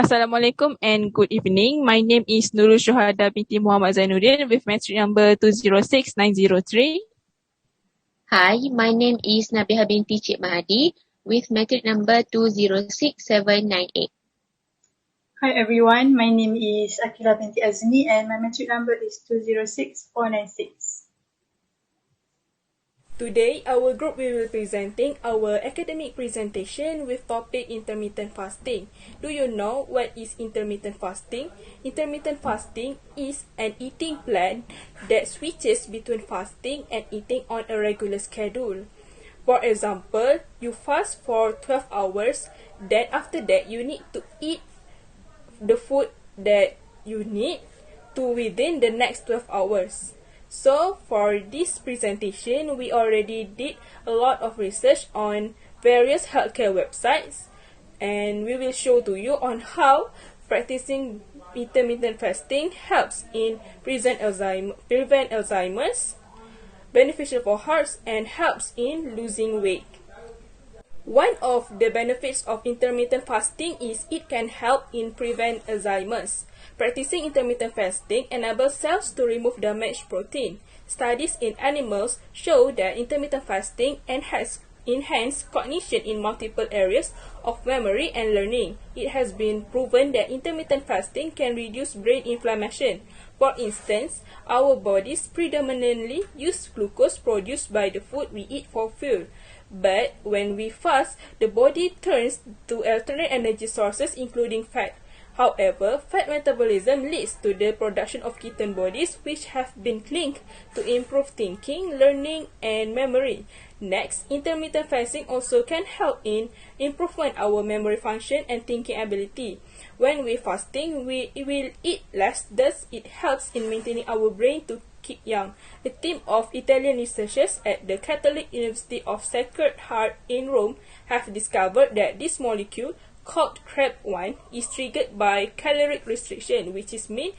Assalamualaikum and good evening. My name is Nurul Syuhada Binti Muhammad Zainuddin with metric number 206903. Hi, my name is Nabihah Binti Mahadi with metric number 206798. Hi everyone, my name is Aqilah Binti Azemi and my metric number is 206496. Today, our group will be presenting our academic presentation with topic intermittent fasting. Do you know what is intermittent fasting? Intermittent fasting is an eating plan that switches between fasting and eating on a regular schedule. For example, you fast for 12 hours, then after that you need to eat the food that you need to within the next 12 hours. So for this presentation, we already did a lot of research on various healthcare websites, and we will show to you on how practicing intermittent fasting helps in prevent Alzheimer's, beneficial for hearts, and helps in losing weight. One of the benefits of intermittent fasting is it can help in prevent Alzheimer's. Practicing intermittent fasting enables cells to remove damaged protein. Studies in animals show that intermittent fasting enhances cognition in multiple areas of memory and learning. It has been proven that intermittent fasting can reduce brain inflammation. For instance, our bodies predominantly use glucose produced by the food we eat for fuel. But when we fast, the body turns to alternate energy sources including fat. However, fat metabolism leads to the production of ketone bodies which have been linked to improved thinking, learning, and memory. Next, intermittent fasting also can help in improvement our memory function and thinking ability. When we fasting, we will eat less, thus it helps in maintaining our brain to keep young. A team of Italian researchers at the Catholic University of Sacred Heart in Rome have discovered that this molecule called CREB1 is triggered by caloric restriction, which is mean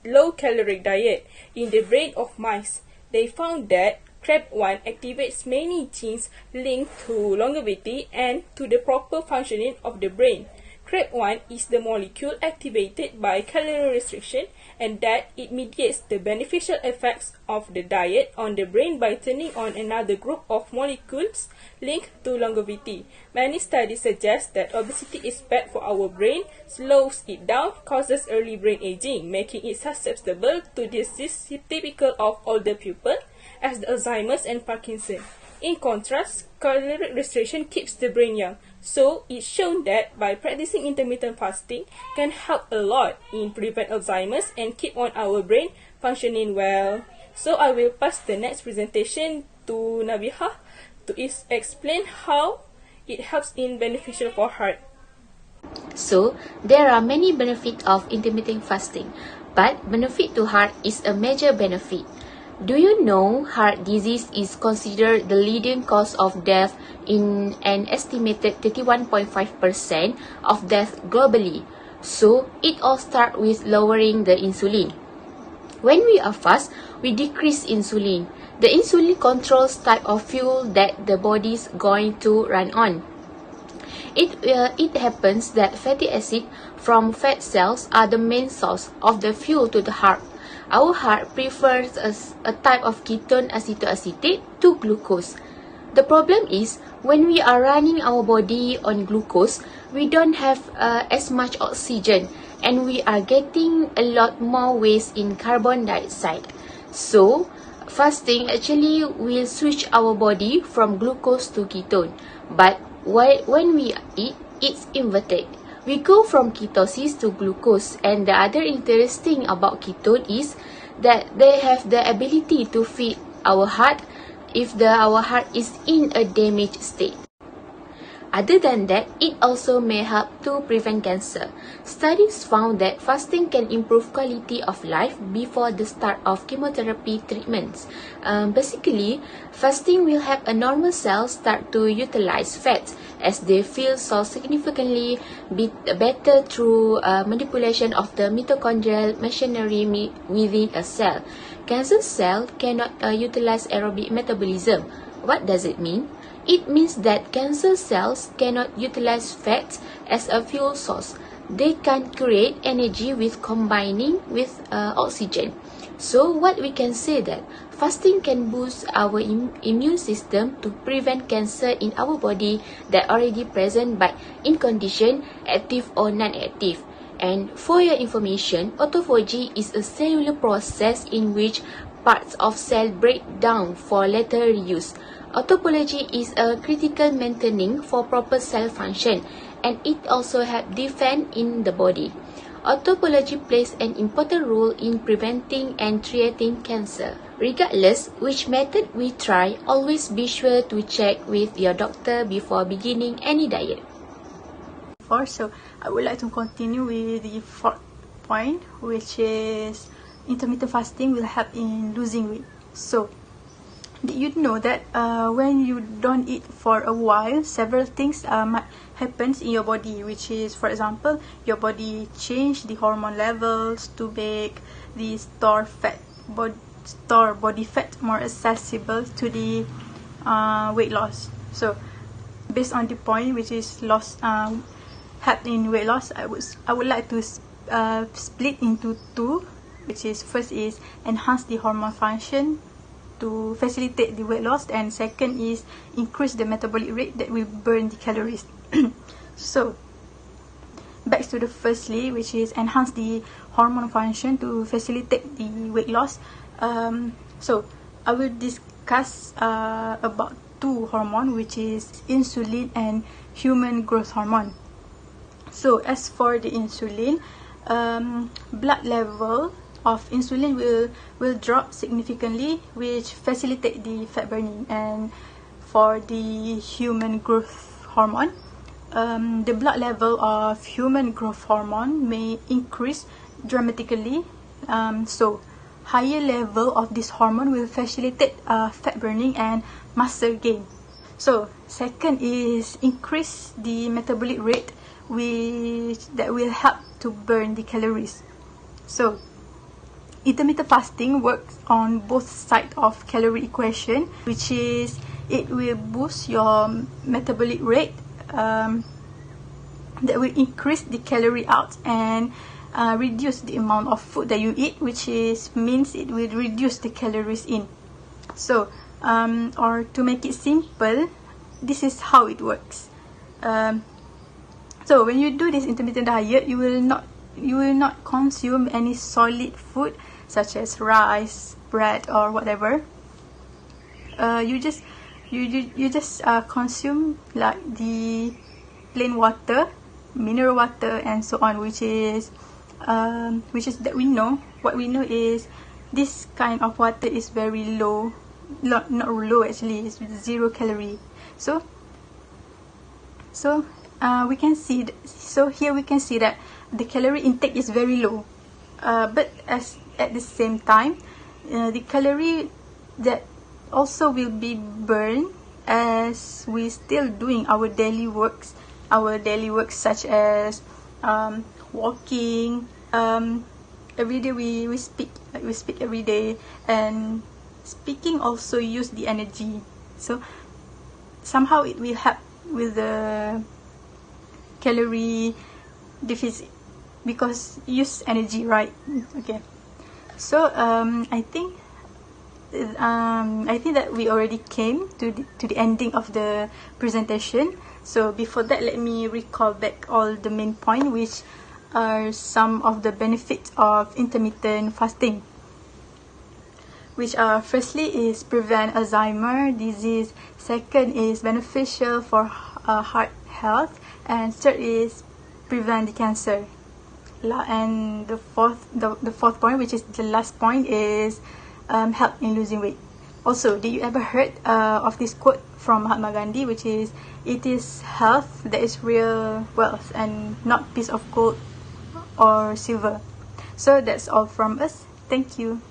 low caloric diet in the brain of mice. They found that CREB1 activates many genes linked to longevity and to the proper functioning of the brain. CREB1 is the molecule activated by calorie restriction, and that it mediates the beneficial effects of the diet on the brain by turning on another group of molecules linked to longevity. Many studies suggest that obesity is bad for our brain, slows it down, causes early brain aging, making it susceptible to disease typical of older people as the Alzheimer's and Parkinson. In contrast, caloric restriction keeps the brain young. So, it's shown that by practicing intermittent fasting can help a lot in prevent Alzheimer's and keep on our brain functioning well. So, I will pass the next presentation to Nabihah to explain how it helps in beneficial for heart. So, there are many benefits of intermittent fasting, but benefit to heart is a major benefit. Do you know heart disease is considered the leading cause of death in an estimated 31.5% of death globally? So, it all starts with lowering the insulin. When we are fast, we decrease insulin. The insulin controls type of fuel that the body is going to run on. It happens that fatty acid from fat cells are the main source of the fuel to the heart. Our heart prefers a type of ketone acetoacetate to glucose. The problem is, when we are running our body on glucose, we don't have as much oxygen and we are getting a lot more waste in carbon dioxide. So, fasting actually will switch our body from glucose to ketone. But when we eat, it's inverted. We go from ketosis to glucose, and the other interesting about ketone is that they have the ability to feed our heart if our heart is in a damaged state. Other than that, it also may help to prevent cancer. Studies found that fasting can improve quality of life before the start of chemotherapy treatments. Basically, fasting will help a normal cell start to utilize fats as they feel so significantly better through manipulation of the mitochondrial machinery within a cell. Cancer cell cannot utilize aerobic metabolism. What does it mean? It means that cancer cells cannot utilize fats as a fuel source. they can create energy with combining with oxygen. So what we can say that fasting can boost our immune system to prevent cancer in our body that already present but in condition active or non-active. And for your information, autophagy is a cellular process in which parts of cell break down for later use. Autophagy is a critical maintaining for proper cell function, and it also helps defend in the body. Autophagy plays an important role in preventing and treating cancer. Regardless which method we try, always be sure to check with your doctor before beginning any diet. So I would like to continue with the fourth point, which is intermittent fasting will help in losing weight. So did you know that when you don't eat for a while, several things might happen in your body, which is, for example, your body change the hormone levels to make the store body fat more accessible to the weight loss. So based on the point which is help in weight loss, I would like to split into two, which is first is enhance the hormone function to facilitate the weight loss, and second is increase the metabolic rate that will burn the calories. So back to the firstly, which is enhance the hormone function to facilitate the weight loss. So I will discuss about two hormone, which is insulin and human growth hormone. So as for the insulin, blood level of insulin will drop significantly, which facilitate the fat burning. And for the human growth hormone, the blood level of human growth hormone may increase dramatically. So higher level of this hormone will facilitate fat burning and muscle gain. So second is increase the metabolic rate, that will help to burn the calories. So intermittent fasting works on both sides of calorie equation, which is it will boost your metabolic rate, that will increase the calorie out and reduce the amount of food that you eat, which means it will reduce the calories in. So or to make it simple, this is how it works. So when you do this intermittent diet, you will not consume any solid food such as rice, bread, or whatever. You just consume like the plain water, mineral water, and so on, which is that we know. What we know is this kind of water is very low, not low actually, it's 0 calorie. So we can see here we can see that the calorie intake is very low, but at the same time the calorie that also will be burned as we still doing our daily works such as walking. Every day we speak every day, and speaking also use the energy. So somehow it will help with the calorie deficit because use energy, right? Okay. So I think that we already came to the ending of the presentation. So before that, let me recall back all the main points, which are some of the benefits of intermittent fasting, which are firstly is prevent Alzheimer disease, second is beneficial for heart health, and third is prevent the cancer. And the fourth point, which is the last point, is help in losing weight. Also, did you ever heard of this quote from Mahatma Gandhi, which is, "It is health that is real wealth and not piece of gold or silver." So that's all from us. Thank you.